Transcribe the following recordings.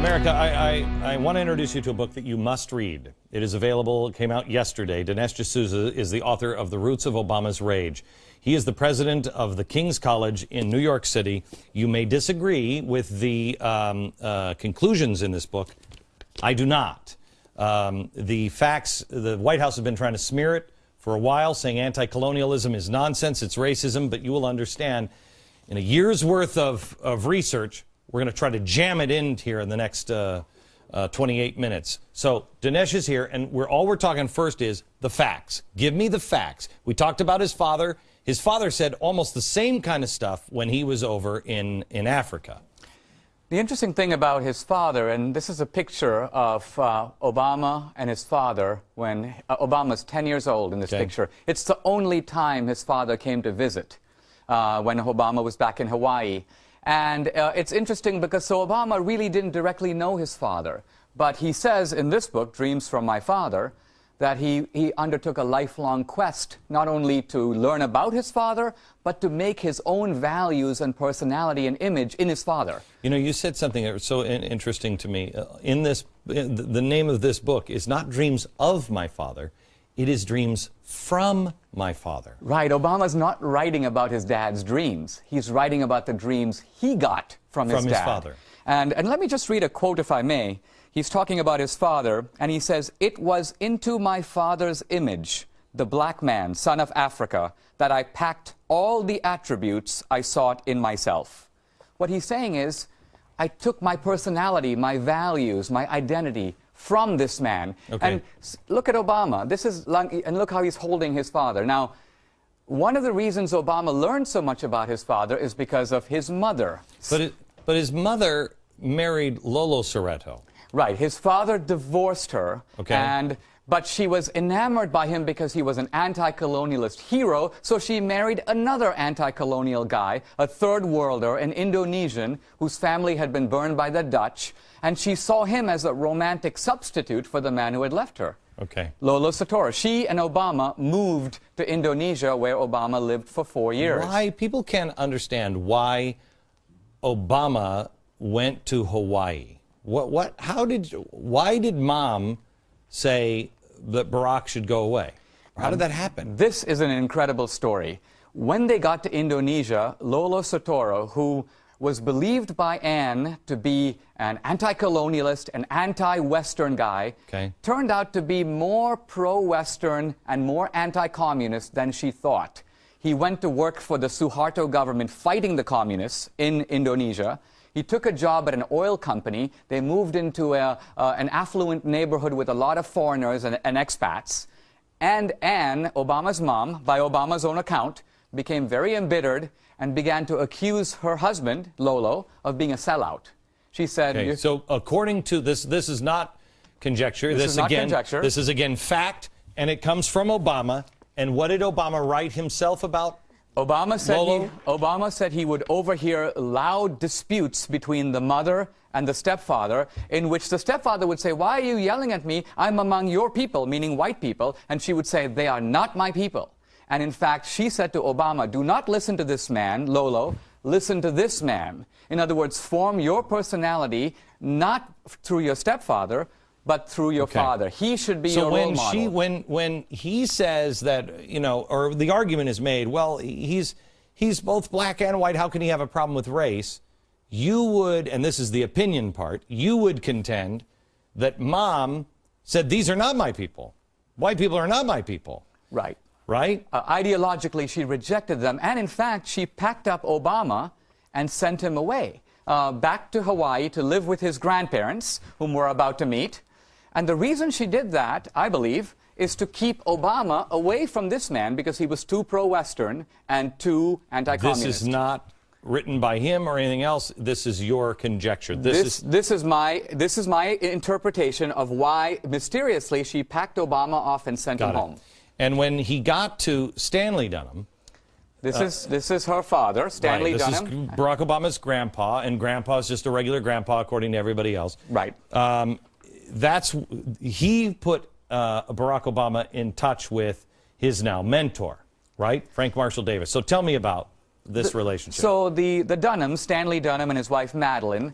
America, I want to introduce you to a book that you must read. It is available. It came out yesterday. Dinesh D'Souza is the author of The Roots of Obama's Rage. He is the president of the King's College in New York City. You may disagree with the conclusions in this book. I do not. The facts, the White House has been trying to smear it for a while, saying anti-colonialism is nonsense, it's racism, but you will understand in a year's worth of research, we're going to try to jam it in here in the next 28 minutes. So Dinesh is here, and all we're talking first is the facts. Give me the facts. We talked about his father. His father said almost the same kind of stuff when he was over in Africa. The interesting thing about his father, and this is a picture of Obama and his father when Obama's 10 years old in this picture. It's the only time his father came to visit when Obama was back in Hawaii. And it's interesting because Obama really didn't directly know his father. But he says in this book, Dreams from My Father, that he undertook a lifelong quest, not only to learn about his father, but to make his own values and personality and image in his father. You know, you said something that was so interesting to me. The name of this book is not Dreams of My Father. It is Dreams from My Father. Right. Obama's not writing about his dad's dreams. He's writing about the dreams he got from his dad. Father. And let me just read a quote, if I may. He's talking about his father, and he says, "It was into my father's image, the black man, son of Africa, that I packed all the attributes I sought in myself." What he's saying is, I took my personality, my values, my identity from this man. And look at Obama. And look how he's holding his father. Now, one of the reasons Obama learned so much about his father is because of his mother. But his mother married Lolo Soretto. Right. His father divorced her. But she was enamored by him because he was an anti-colonialist hero, so she married another anti-colonial guy, a third worlder, an Indonesian, whose family had been burned by the Dutch, and she saw him as a romantic substitute for the man who had left her. Lolo Soretto. She and Obama moved to Indonesia, where Obama lived for 4 years. People can't understand why Obama went to Hawaii. Why did Mom say that Barack should go away? How did that happen? This is an incredible story. When they got to Indonesia, Lolo Soretto, who was believed by Anne to be an anti-colonialist, an anti-Western guy, turned out to be more pro-Western and more anti-communist than she thought. He went to work for the Suharto government fighting the communists in Indonesia. He took a job at an oil company. They moved into an affluent neighborhood with a lot of foreigners and expats. And Anne, Obama's mom, by Obama's own account, became very embittered and began to accuse her husband, Lolo, of being a sellout. She said... So according to this is not conjecture. This is not conjecture. This is, again, fact, and it comes from Obama. And what did Obama write himself about? Obama said he would overhear loud disputes between the mother and the stepfather, in which the stepfather would say, "Why are you yelling at me? I'm among your people," meaning white people. And she would say, "They are not my people." And in fact, she said to Obama, "Do not listen to this man, Lolo. Listen to this man." In other words, form your personality not through your stepfather, but through your father. He should be your role model. When he says that, you know, or the argument is made, well, he's both black and white, how can he have a problem with race? You would, and this is the opinion part, you would contend that Mom said, these are not my people. White people are not my people. Right. Right? Ideologically, she rejected them, and in fact, she packed up Obama and sent him away, back to Hawaii to live with his grandparents, whom we're about to meet. And the reason she did that, I believe, is to keep Obama away from this man because he was too pro-Western and too anti-communist. This is not written by him or anything else. This is your conjecture. This is my interpretation of why, mysteriously, she packed Obama off and sent him home. And when he got to Stanley Dunham... This is her father, Stanley Dunham. This is Barack Obama's grandpa, and grandpa's just a regular grandpa according to everybody else. Right. He put Barack Obama in touch with his now mentor, right? Frank Marshall Davis. So tell me about this relationship? So the Dunhams, Stanley Dunham and his wife Madeline,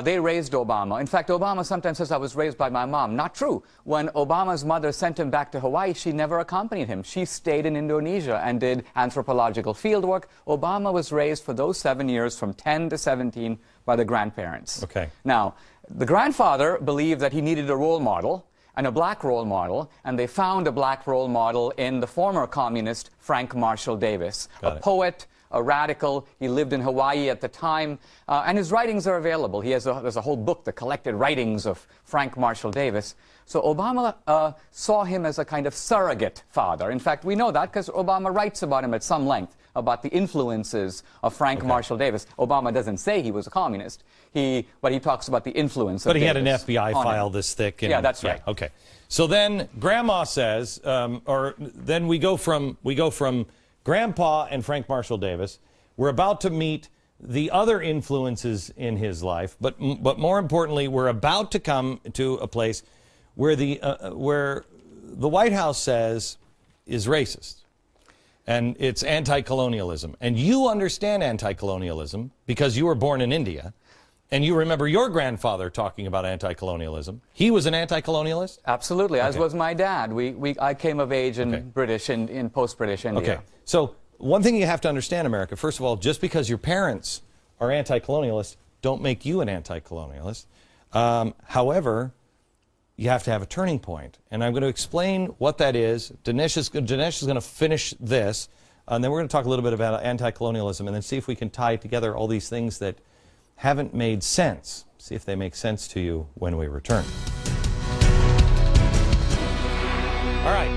they raised Obama. In fact, Obama sometimes says, I was raised by my mom. Not true. When Obama's mother sent him back to Hawaii, she never accompanied him. She stayed in Indonesia and did anthropological fieldwork. Obama was raised for those 7 years, from 10 to 17, by the grandparents. Okay. Now, the grandfather believed that he needed a role model, and a black role model, and they found a black role model in the former communist Frank Marshall Davis, a poet, a radical. He lived in Hawaii at the time, and his writings are available. There's a whole book, the collected writings of Frank Marshall Davis. So Obama saw him as a kind of surrogate father. In fact, we know that because Obama writes about him at some length, about the influences of Frank Marshall Davis. Obama doesn't say he was a communist, but he talks about the influence of Davis. But he had an FBI file this thick. And, yeah, that's right. Okay. So then Grandma says, then we go from Grandpa and Frank Marshall Davis. We're about to meet the other influences in his life, but more importantly, we're about to come to a place where the White House says is racist, and it's anti-colonialism. And you understand anti-colonialism because you were born in India, and you remember your grandfather talking about anti-colonialism. He was an anti-colonialist? Absolutely, as was my dad. I came of age in in post-British India. Okay, so one thing you have to understand, America, first of all, just because your parents are anti-colonialists don't make you an anti-colonialist. However, you have to have a turning point. And I'm going to explain what that is. Dinesh is going to finish this, and then we're going to talk a little bit about anti-colonialism and then see if we can tie together all these things that haven't made sense. See if they make sense to you when we return. All right.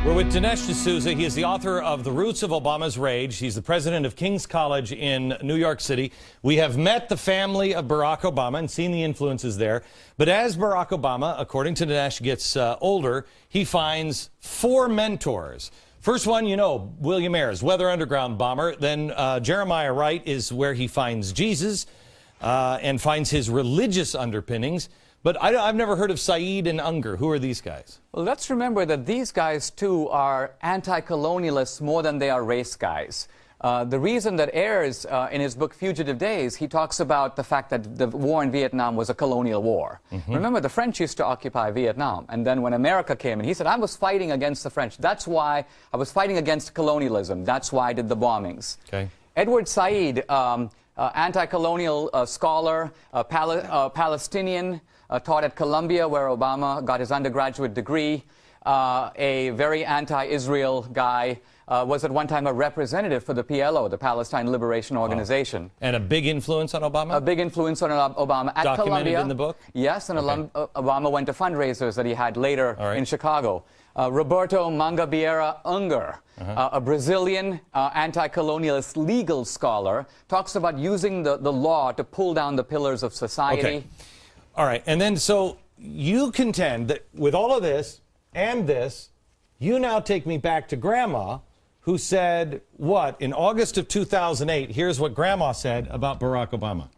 We're with Dinesh D'Souza. He is the author of The Roots of Obama's Rage. He's the president of King's College in New York City. We have met the family of Barack Obama and seen the influences there. But as Barack Obama, according to Dinesh, gets older, he finds 4 mentors. First one, you know, William Ayers, Weather Underground bomber. Then Jeremiah Wright is where he finds Jesus and finds his religious underpinnings. But I've never heard of Said and Unger. Who are these guys? Well, let's remember that these guys, too, are anti-colonialists more than they are race guys. The reason that Ayers, in his book Fugitive Days, he talks about the fact that the war in Vietnam was a colonial war. Remember, the French used to occupy Vietnam, and then when America came in, he said, I was fighting against the French. That's why I was fighting against colonialism. That's why I did the bombings. Okay. Edward Said, anti-colonial scholar, Palestinian, taught at Columbia, where Obama got his undergraduate degree, a very anti-Israel guy, was at one time a representative for the PLO, the Palestine Liberation Organization. And a big influence on Obama? A big influence on Obama at Documented Columbia. in the book? Yes, and Obama went to fundraisers that he had later in Chicago. Roberto Mangabeira Unger, a Brazilian anti-colonialist legal scholar, talks about using the law to pull down the pillars of society. Okay. All right, and then so you contend that with all of this and this, you now take me back to Grandma, who said, what, in August of 2008, here's what Grandma said about Barack Obama.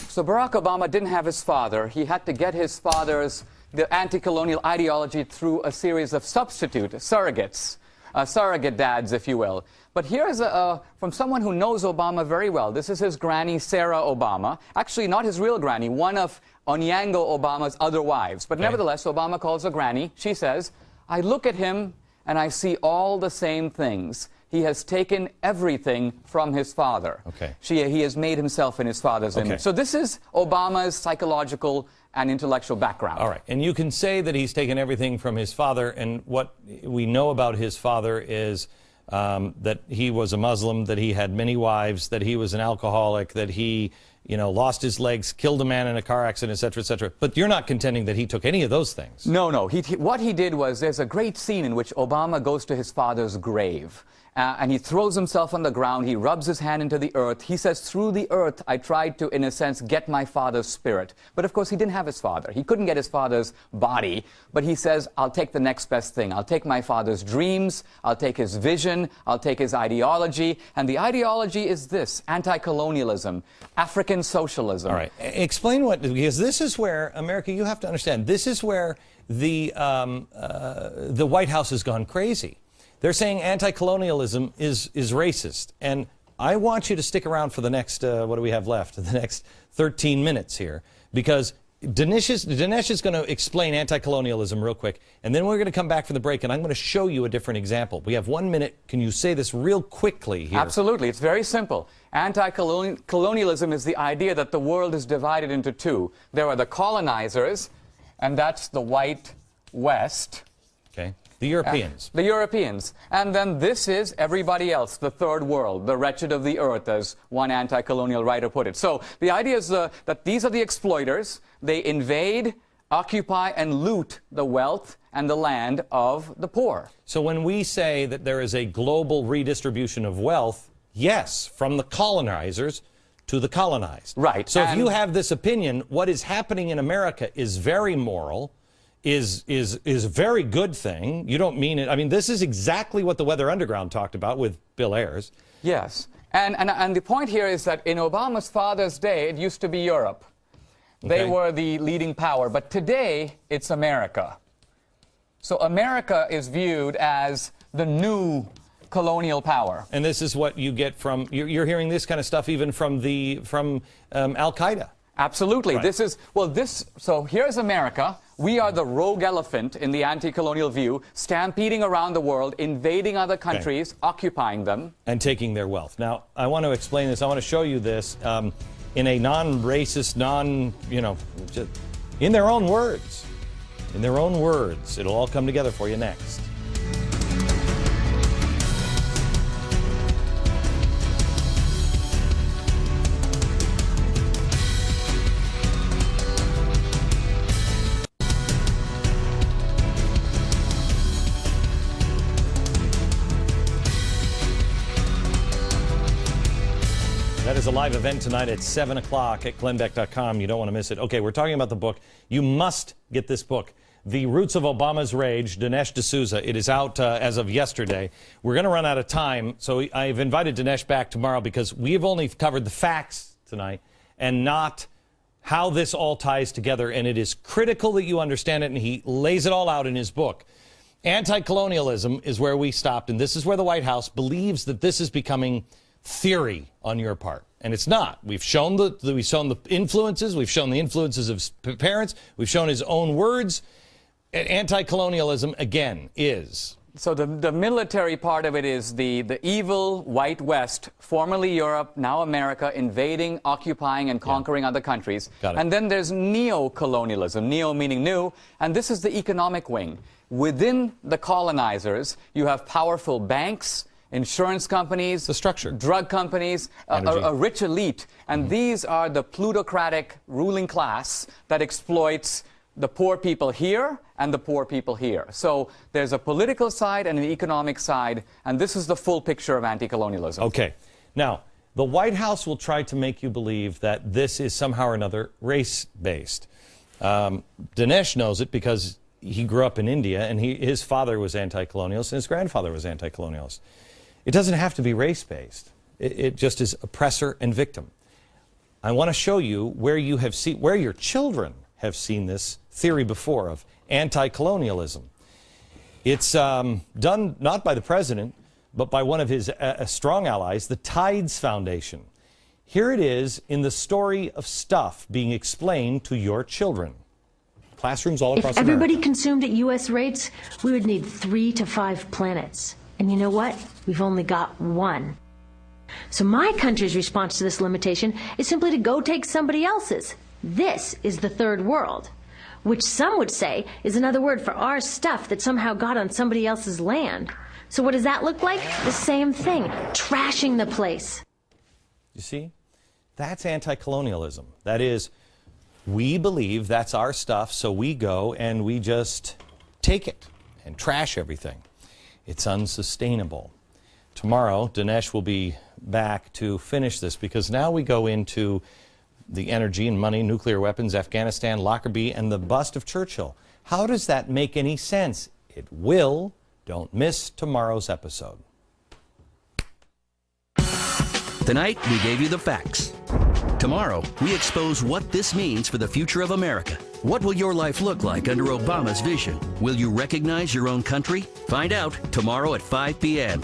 So Barack Obama didn't have his father. He had to get his father's, the anti-colonial ideology through a series of surrogates, surrogate dads, if you will. But here's from someone who knows Obama very well. This is his granny, Sarah Obama. Actually, not his real granny, one of Onyango Obama's other wives. But nevertheless, Obama calls her granny. She says, I look at him and I see all the same things. He has taken everything from his father. Okay. He has made himself in his father's image. So this is Obama's psychological and intellectual background. All right. And you can say that he's taken everything from his father, and what we know about his father is that he was a Muslim, that he had many wives, that he was an alcoholic, that he, you know, lost his legs, killed a man in a car accident, et cetera, et cetera. But you're not contending that he took any of those things. No, no. What he did was, there's a great scene in which Obama goes to his father's grave. And he throws himself on the ground. He rubs his hand into the earth. He says, through the earth, I tried to, in a sense, get my father's spirit. But of course, he didn't have his father. He couldn't get his father's body. But he says, I'll take the next best thing. I'll take my father's dreams. I'll take his vision. I'll take his ideology. And the ideology is this: anti-colonialism, African socialism. All right. Explain what, because this is where, America, you have to understand, this is where the White House has gone crazy. They're saying anti-colonialism is racist. And I want you to stick around for the next, what do we have left? The next 13 minutes here, because Dinesh is going to explain anti-colonialism real quick, and then we're going to come back for the break, and I'm going to show you a different example. We have 1 minute. Can you say this real quickly here? Absolutely. It's very simple. Anti-colonialism is the idea that the world is divided into two. There are the colonizers, and that's the white West. Okay. The Europeans. The Europeans. And then this is everybody else, the third world, the wretched of the earth, as one anti-colonial writer put it. So the idea is that these are the exploiters. They invade, occupy, and loot the wealth and the land of the poor. So when we say that there is a global redistribution of wealth, yes, from the colonizers to the colonized. Right. So if you have this opinion, what is happening in America is very moral, is a very good thing. You don't mean it. I mean, this is exactly what the Weather Underground talked about with Bill Ayers. Yes. And the point here is that in Obama's father's day, it used to be Europe. They were the leading power. But today, it's America. So America is viewed as the new colonial power. And this is what you get from, you're hearing this kind of stuff even from Al-Qaeda. Absolutely. Right. So here's America. We are the rogue elephant in the anti-colonial view, stampeding around the world, invading other countries, occupying them. And taking their wealth. Now, I want to explain this. I want to show you this in a non-racist, in their own words. In their own words. It'll all come together for you next. That is a live event tonight at 7 o'clock at glennbeck.com. You don't want to miss it. Okay, we're talking about the book. You must get this book, The Roots of Obama's Rage, Dinesh D'Souza. It is out as of yesterday. We're going to run out of time, so I've invited Dinesh back tomorrow because we have only covered the facts tonight and not how this all ties together, and it is critical that you understand it, and he lays it all out in his book. Anti-colonialism is where we stopped, and this is where the White House believes that this is becoming theory on your part, and it's not. We've shown the influences. We've shown the influences of parents. We've shown his own words. Anti-colonialism again is. So the military part of it is the evil white West, formerly Europe, now America, invading, occupying, and conquering other countries. Got it. And then there's neo-colonialism, neo meaning new, and this is the economic wing. Within the colonizers, you have powerful banks, insurance companies, the structure, drug companies, a rich elite. And these are the plutocratic ruling class that exploits the poor people here and the poor people here. So there's a political side and an economic side, and this is the full picture of anti-colonialism. Okay. Now, the White House will try to make you believe that this is somehow or another race-based. Dinesh knows it because he grew up in India, and his father was anti-colonialist, and his grandfather was anti-colonialist. It doesn't have to be race-based. It just is oppressor and victim. I want to show you where you have seen, where your children have seen this theory before of anti-colonialism. It's done not by the president, but by one of his strong allies, the Tides Foundation. Here it is in the story of stuff being explained to your children. Classrooms all across America. If everybody consumed at U.S. rates, we would need 3 to 5 planets. And you know what? We've only got 1. So my country's response to this limitation is simply to go take somebody else's. This is the third world, which some would say is another word for our stuff that somehow got on somebody else's land. So what does that look like? The same thing, trashing the place. You see? That's anti-colonialism. That is, we believe that's our stuff, so we go and we just take it and trash everything. It's unsustainable. Tomorrow, Dinesh will be back to finish this because now we go into the energy and money, nuclear weapons, Afghanistan, Lockerbie, and the bust of Churchill. How does that make any sense? It will. Don't miss tomorrow's episode. Tonight, we gave you the facts. Tomorrow, we expose what this means for the future of America. What will your life look like under Obama's vision? Will you recognize your own country? Find out tomorrow at 5 p.m.